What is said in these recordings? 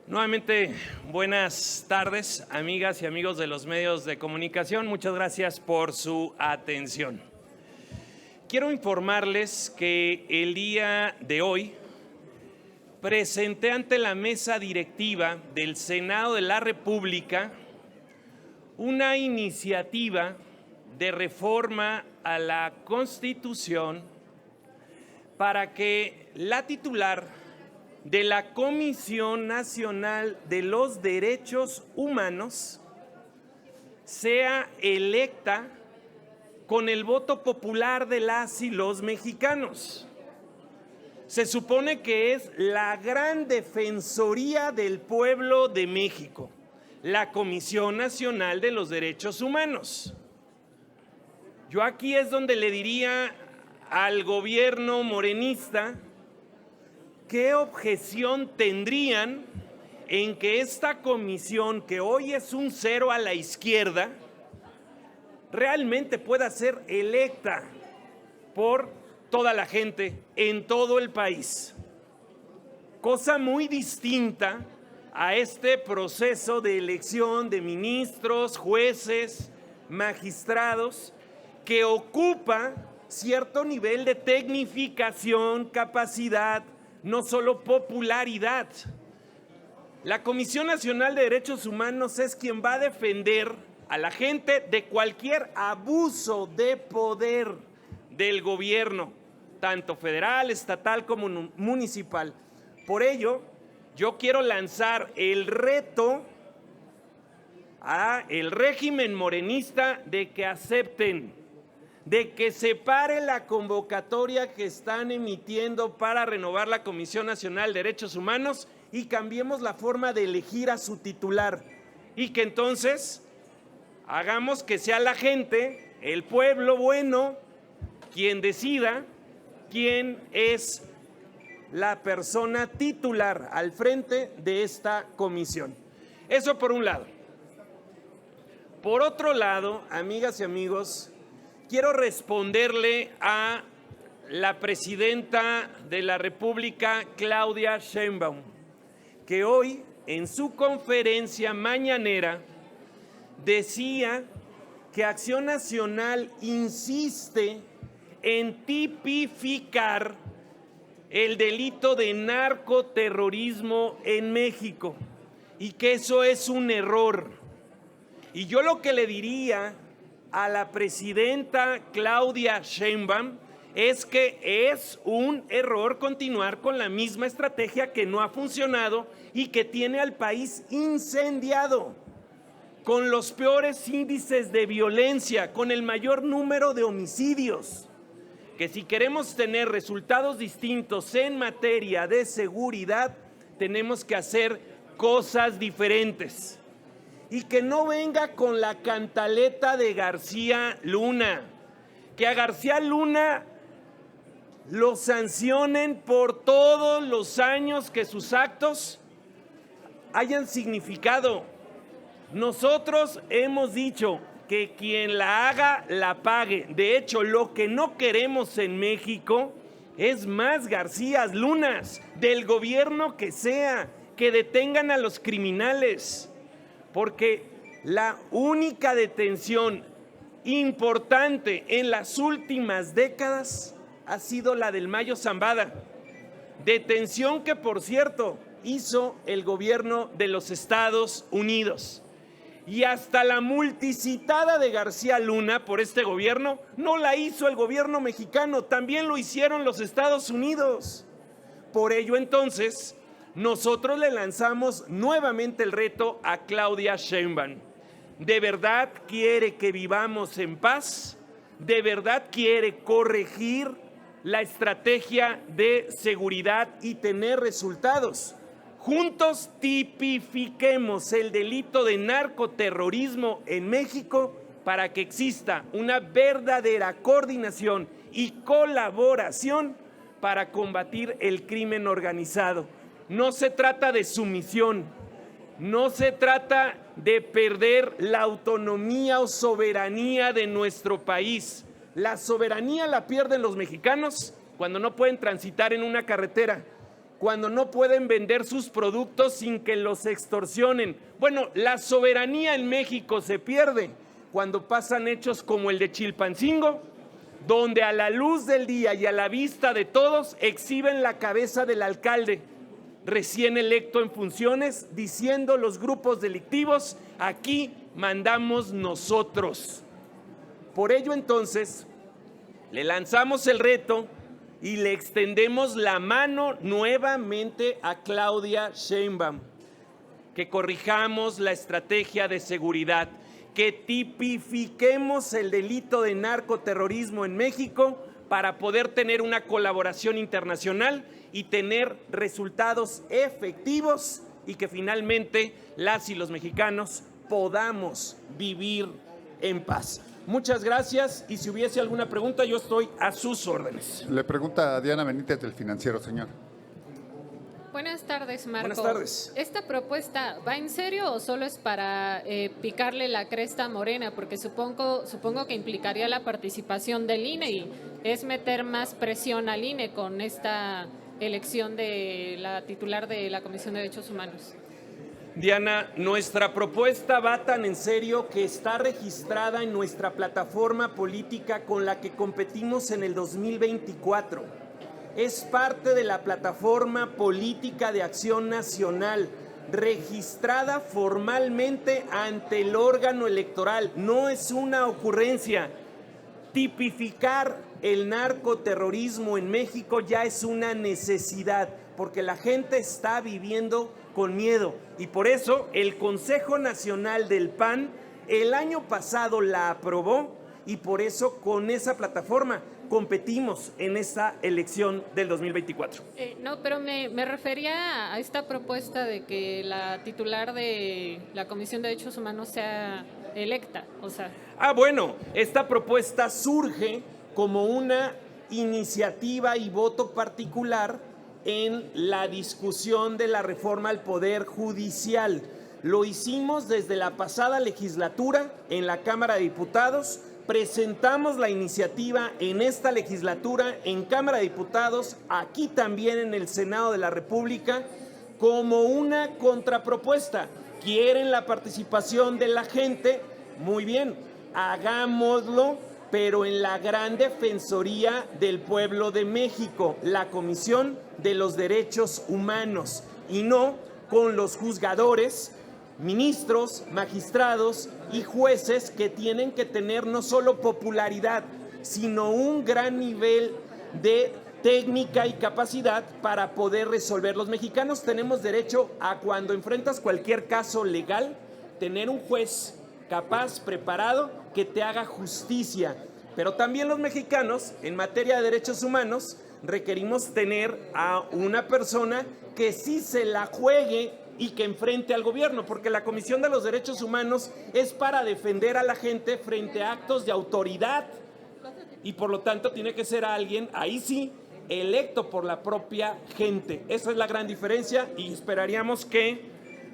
Nuevamente, buenas tardes, amigas y amigos de los medios de comunicación. Muchas gracias por su atención. Quiero informarles que el día de hoy presenté ante la mesa directiva del Senado de la República una iniciativa de reforma a la Constitución para que la titular de la Comisión Nacional de los Derechos Humanos sea electa con el voto popular de las y los mexicanos. Se supone que es la gran defensoría del pueblo de México, la Comisión Nacional de los Derechos Humanos. Yo aquí es donde le diría al gobierno morenista ¿qué objeción tendrían en que esta comisión, que hoy es un cero a la izquierda, realmente pueda ser electa por toda la gente en todo el país? Cosa muy distinta a este proceso de elección de ministros, jueces, magistrados, que ocupa cierto nivel de tecnificación, capacidad, no solo popularidad. La Comisión Nacional de Derechos Humanos es quien va a defender a la gente de cualquier abuso de poder del gobierno, tanto federal, estatal como municipal. Por ello, yo quiero lanzar el reto al régimen morenista de que acepten, de que se pare la convocatoria que están emitiendo para renovar la Comisión Nacional de Derechos Humanos y cambiemos la forma de elegir a su titular. Y que entonces hagamos que sea la gente, el pueblo bueno, quien decida quién es la persona titular al frente de esta comisión. Eso por un lado. Por otro lado, amigas y amigos, quiero responderle a la presidenta de la República, Claudia Sheinbaum, que hoy en su conferencia mañanera decía que Acción Nacional insiste en tipificar el delito de narcoterrorismo en México y que eso es un error. Y yo lo que le diría a la presidenta Claudia Sheinbaum es que es un error continuar con la misma estrategia que no ha funcionado y que tiene al país incendiado, con los peores índices de violencia, con el mayor número de homicidios, que si queremos tener resultados distintos en materia de seguridad, tenemos que hacer cosas diferentes. Y que no venga con la cantaleta de García Luna, que a García Luna lo sancionen por todos los años que sus actos hayan significado. Nosotros hemos dicho que quien la haga, la pague. De hecho, lo que no queremos en México es más García Lunas, del gobierno que sea, que detengan a los criminales. Porque la única detención importante en las últimas décadas ha sido la del Mayo Zambada. Detención que, por cierto, hizo el gobierno de los Estados Unidos. Y hasta la multicitada de García Luna por este gobierno no la hizo el gobierno mexicano, también lo hicieron los Estados Unidos. Por ello, entonces, nosotros le lanzamos nuevamente el reto a Claudia Sheinbaum. ¿De verdad quiere que vivamos en paz? ¿De verdad quiere corregir la estrategia de seguridad y tener resultados? Juntos tipifiquemos el delito de narcoterrorismo en México para que exista una verdadera coordinación y colaboración para combatir el crimen organizado. No se trata de sumisión, no se trata de perder la autonomía o soberanía de nuestro país. La soberanía la pierden los mexicanos cuando no pueden transitar en una carretera cuando no pueden vender sus productos sin que los extorsionen. Bueno, la soberanía en México se pierde cuando pasan hechos como el de Chilpancingo, donde a la luz del día y a la vista de todos exhiben la cabeza del alcalde recién electo en funciones, diciendo los grupos delictivos: aquí mandamos nosotros. Por ello, entonces, le lanzamos el reto y le extendemos la mano nuevamente a Claudia Sheinbaum, que corrijamos la estrategia de seguridad, que tipifiquemos el delito de narcoterrorismo en México para poder tener una colaboración internacional y tener resultados efectivos, y que finalmente las y los mexicanos podamos vivir en paz. Muchas gracias, y si hubiese alguna pregunta, yo estoy a sus órdenes. Le pregunta a Diana Benítez del Financiero, señor. Buenas tardes, Marco. Buenas tardes. ¿Esta propuesta va en serio o solo es para picarle la cresta a Morena? Porque supongo que implicaría la participación del INE y es meter más presión al INE con esta elección de la titular de la Comisión de Derechos Humanos. Diana, nuestra propuesta va tan en serio que está registrada en nuestra plataforma política con la que competimos en el 2024. Es parte de la plataforma política de acción nacional, registrada formalmente ante el órgano electoral. No es una ocurrencia. Tipificar el narcoterrorismo en México ya es una necesidad, porque la gente está viviendo con miedo, y por eso el Consejo Nacional del PAN el año pasado la aprobó, y por eso con esa plataforma competimos en esta elección del 2024. No, pero me refería a esta propuesta de que la titular de la Comisión de Derechos Humanos sea electa, o sea. Bueno, esta propuesta surge como una iniciativa y voto particular en la discusión de la reforma al Poder Judicial. Lo hicimos desde la pasada legislatura en la Cámara de Diputados, presentamos la iniciativa en esta legislatura en Cámara de Diputados, aquí también en el Senado de la República, como una contrapropuesta. ¿Quieren la participación de la gente? Muy bien, hagámoslo, pero en la gran defensoría del pueblo de México, la Comisión de los Derechos Humanos, y no con los juzgadores, ministros, magistrados y jueces que tienen que tener no solo popularidad, sino un gran nivel de técnica y capacidad para poder resolver. Los mexicanos tenemos derecho a, cuando enfrentas cualquier caso legal, tener un juez capaz, preparado, que te haga justicia. Pero también los mexicanos, en materia de derechos humanos, requerimos tener a una persona que sí se la juegue y que enfrente al gobierno, porque la Comisión de los Derechos Humanos es para defender a la gente frente a actos de autoridad, y por lo tanto tiene que ser alguien, ahí sí, electo por la propia gente. Esa es la gran diferencia, y esperaríamos que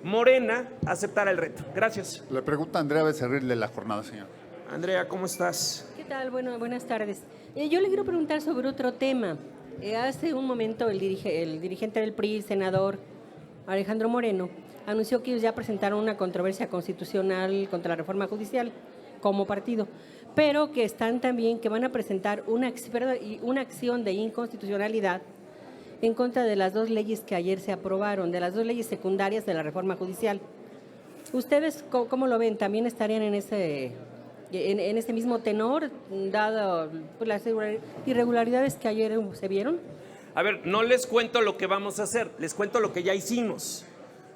Morena aceptara el reto. Gracias. Le pregunta Andrea Becerril de La Jornada, señor. Andrea, ¿cómo estás? ¿Qué tal? Bueno, buenas tardes. Yo le quiero preguntar sobre otro tema. Hace un momento el dirigente del PRI, el senador Alejandro Moreno, anunció que ellos ya presentaron una controversia constitucional contra la reforma judicial como partido, pero que están también, que van a presentar una acción de inconstitucionalidad en contra de las dos leyes que ayer se aprobaron, de las dos leyes secundarias de la reforma judicial. ¿Ustedes cómo lo ven? ¿También estarían en ese mismo tenor, dado las irregularidades que ayer se vieron? A ver, no les cuento lo que vamos a hacer, les cuento lo que ya hicimos.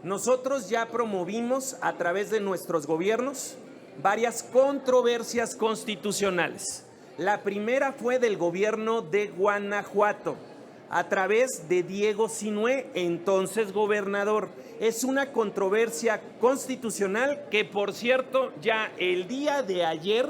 Nosotros ya promovimos a través de nuestros gobiernos varias controversias constitucionales. La primera fue del gobierno de Guanajuato, a través de Diego Sinué, entonces gobernador. Es una controversia constitucional que, por cierto, ya el día de ayer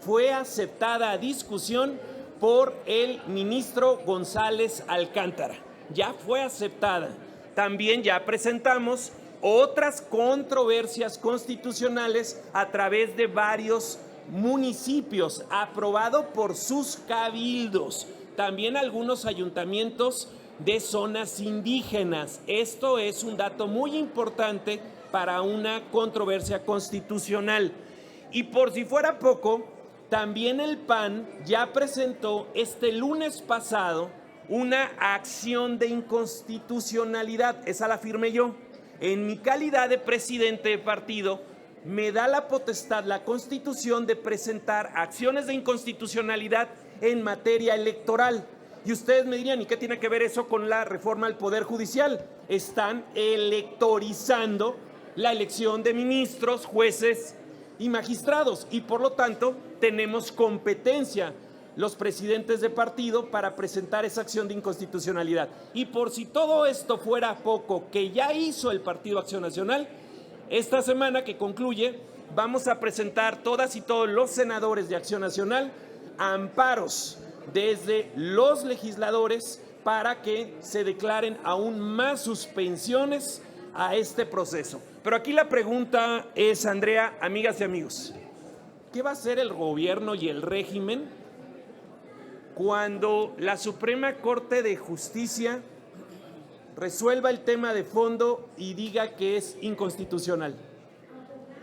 fue aceptada a discusión por el ministro González Alcántara. Ya fue aceptada. También ya presentamos otras controversias constitucionales a través de varios municipios, aprobado por sus cabildos. También algunos ayuntamientos de zonas indígenas. Esto es un dato muy importante para una controversia constitucional. Y por si fuera poco, también el PAN ya presentó este lunes pasado una acción de inconstitucionalidad. Esa la firmé yo. En mi calidad de presidente de partido, me da la potestad la Constitución de presentar acciones de inconstitucionalidad en materia electoral. Y ustedes me dirían, ¿y qué tiene que ver eso con la reforma al Poder Judicial? Están electorizando la elección de ministros, jueces y magistrados, y por lo tanto tenemos competencia los presidentes de partido para presentar esa acción de inconstitucionalidad. Y por si todo esto fuera poco, que ya hizo el Partido Acción Nacional, esta semana que concluye vamos a presentar todas y todos los senadores de Acción Nacional amparos desde los legisladores para que se declaren aún más suspensiones a este proceso. Pero aquí la pregunta es, Andrea, amigas y amigos, ¿qué va a hacer el gobierno y el régimen cuando la Suprema Corte de Justicia resuelva el tema de fondo y diga que es inconstitucional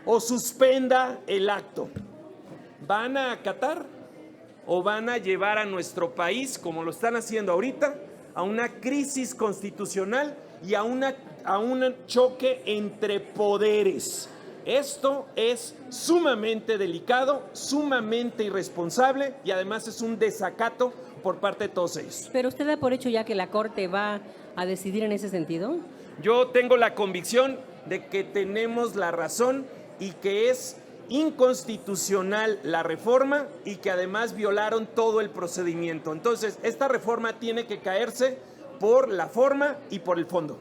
o suspenda el acto? ¿Van a acatar o van a llevar a nuestro país, como lo están haciendo ahorita, a una crisis constitucional y a un choque entre poderes? Esto es sumamente delicado, sumamente irresponsable y además es un desacato por parte de todos ellos. ¿Pero usted da por hecho ya que la Corte va a decidir en ese sentido? Yo tengo la convicción de que tenemos la razón y que es inconstitucional la reforma y que además violaron todo el procedimiento. Entonces, esta reforma tiene que caerse por la forma y por el fondo.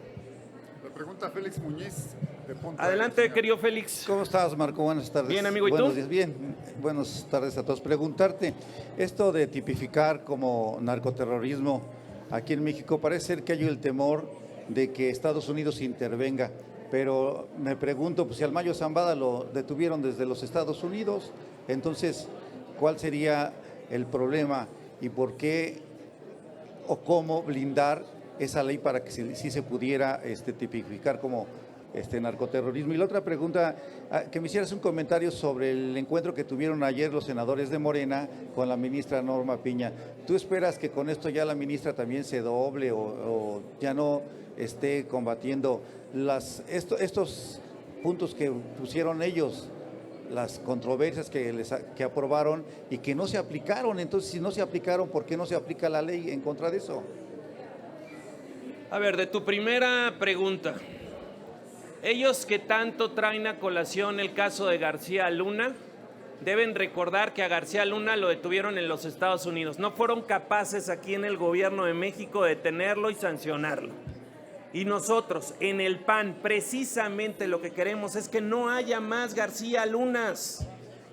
Le pregunta Félix Muñiz, de Ponta. Adelante, querido Félix. ¿Cómo estás, Marco? Buenas tardes. Bien, amigo, ¿y tú? Buenos días. Bien, buenas tardes a todos. Preguntarte, esto de tipificar como narcoterrorismo aquí en México, parece ser que hay el temor de que Estados Unidos intervenga, pero me pregunto, pues si al Mayo Zambada lo detuvieron desde los Estados Unidos, entonces, ¿cuál sería el problema y por qué o cómo blindar esa ley para que sí se pudiera tipificar como narcoterrorismo? Y la otra pregunta, que me hicieras un comentario sobre el encuentro que tuvieron ayer los senadores de Morena con la ministra Norma Piña. ¿Tú esperas que con esto ya la ministra también se doble o ya no esté combatiendo estos puntos que pusieron ellos, las controversias que aprobaron y que no se aplicaron? Entonces, si no se aplicaron, ¿por qué no se aplica la ley en contra de eso? A ver, de tu primera pregunta, ellos que tanto traen a colación el caso de García Luna, deben recordar que a García Luna lo detuvieron en los Estados Unidos. No fueron capaces aquí en el gobierno de México de detenerlo y sancionarlo. Y nosotros, en el PAN, precisamente lo que queremos es que no haya más García Lunas,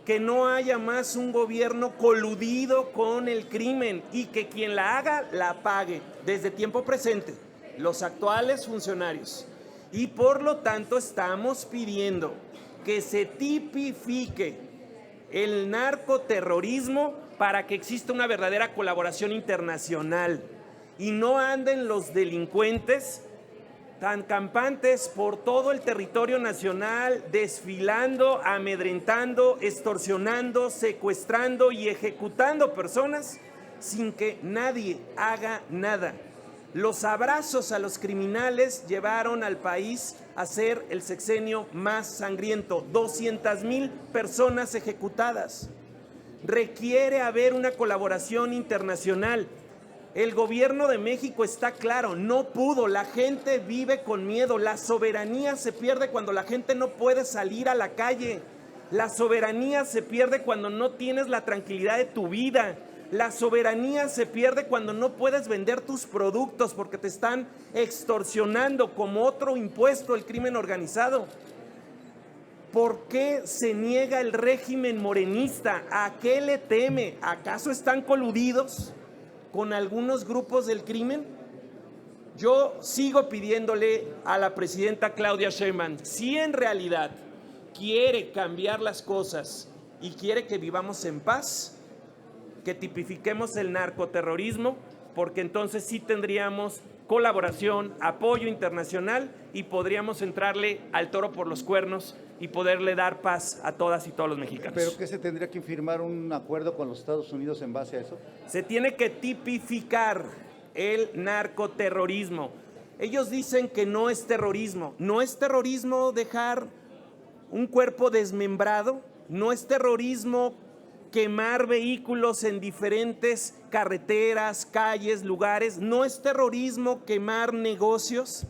que no haya más un gobierno coludido con el crimen y que quien la haga, la pague desde tiempo presente, los actuales funcionarios. Y por lo tanto estamos pidiendo que se tipifique el narcoterrorismo para que exista una verdadera colaboración internacional y no anden los delincuentes tan campantes por todo el territorio nacional, desfilando, amedrentando, extorsionando, secuestrando y ejecutando personas sin que nadie haga nada. Los abrazos a los criminales llevaron al país a ser el sexenio más sangriento, 200,000 personas ejecutadas. Requiere haber una colaboración internacional. El gobierno de México está claro, no pudo, la gente vive con miedo, la soberanía se pierde cuando la gente no puede salir a la calle, la soberanía se pierde cuando no tienes la tranquilidad de tu vida, la soberanía se pierde cuando no puedes vender tus productos porque te están extorsionando como otro impuesto el crimen organizado. ¿Por qué se niega el régimen morenista? ¿A qué le teme? ¿Acaso están coludidos con algunos grupos del crimen? Yo sigo pidiéndole a la presidenta Claudia Sheinbaum, si en realidad quiere cambiar las cosas y quiere que vivamos en paz, que tipifiquemos el narcoterrorismo, porque entonces sí tendríamos colaboración, apoyo internacional y podríamos entrarle al toro por los cuernos y poderle dar paz a todas y todos los mexicanos. ¿Pero qué se tendría que firmar un acuerdo con los Estados Unidos en base a eso? Se tiene que tipificar el narcoterrorismo. Ellos dicen que no es terrorismo. ¿No es terrorismo dejar un cuerpo desmembrado? ¿No es terrorismo quemar vehículos en diferentes carreteras, calles, lugares? ¿No es terrorismo quemar negocios?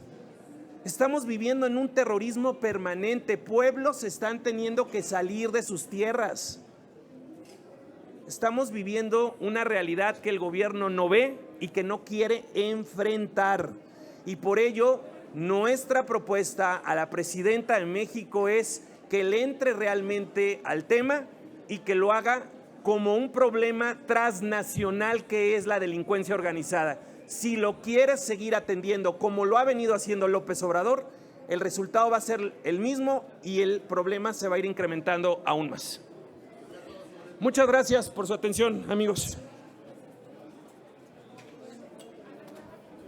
Estamos viviendo en un terrorismo permanente. Pueblos están teniendo que salir de sus tierras. Estamos viviendo una realidad que el gobierno no ve y que no quiere enfrentar. Y por ello, nuestra propuesta a la presidenta de México es que le entre realmente al tema y que lo haga como un problema transnacional que es la delincuencia organizada. Si lo quiere seguir atendiendo como lo ha venido haciendo López Obrador, el resultado va a ser el mismo y el problema se va a ir incrementando aún más. Muchas gracias por su atención, amigos.